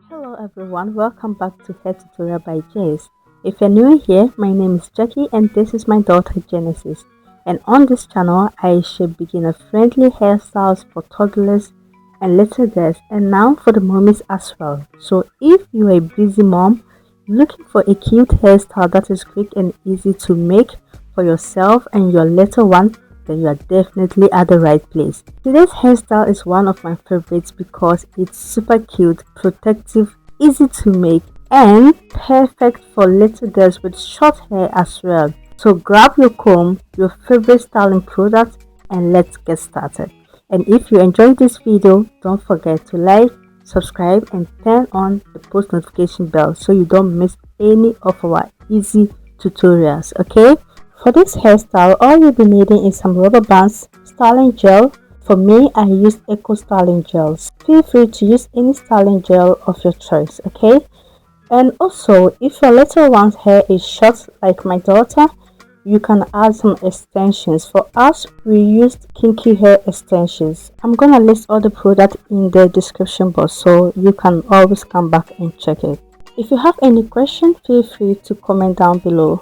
Hello everyone, welcome back to Hair Tutorial by Jace. If you're new here, my name is Jackie and this is my daughter Genesis. And on this channel, I share beginner-friendly hairstyles for toddlers and little girls and now for the mommies as well. So if you're a busy mom looking for a cute hairstyle that is quick and easy to make for yourself and your little one, then you are definitely at the right place. Today's hairstyle is one of my favorites because it's super cute, protective, easy to make, and perfect for little girls with short hair as well. So grab your comb, your favorite styling product, and let's get started. And if you enjoyed this video, don't forget to like, subscribe, and turn on the post notification bell so you don't miss any of our easy tutorials, okay? For this hairstyle, all you'll be needing is some rubber bands, styling gel. For me, I used Eco styling gels. Feel free to use any styling gel of your choice, okay? And also, if your little one's hair is short like my daughter, you can add some extensions. For us, we used Kinky hair extensions. I'm gonna list all the products in the description box so you can always come back and check it. If you have any question, feel free to comment down below.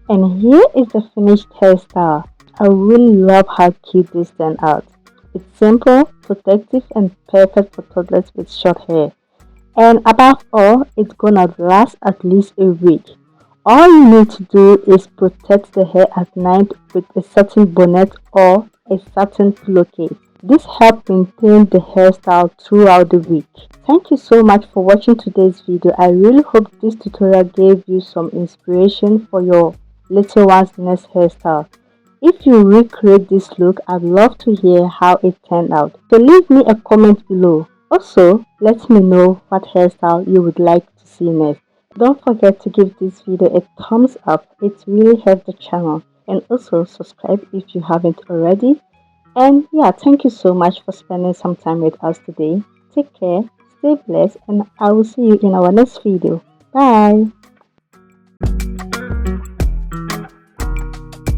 And here is the finished hairstyle. I really love how cute this turned out. It's simple, protective, and perfect for toddlers with short hair. And above all, it's gonna last at least a week. All you need to do is protect the hair at night with a satin bonnet or a satin pillowcase. This helps maintain the hairstyle throughout the week. Thank you so much for watching today's video. I really hope this tutorial gave you some inspiration for your little one's next hairstyle. If you recreate this look, I'd love to hear how it turned out. So leave me a comment below. Also, let me know what hairstyle you would like to see next. Don't forget to give this video a thumbs up, it really helps the channel, and also subscribe if you haven't already. And yeah, thank you so much for spending some time with us today. Take care, stay blessed, and I will see you in our next video. Bye!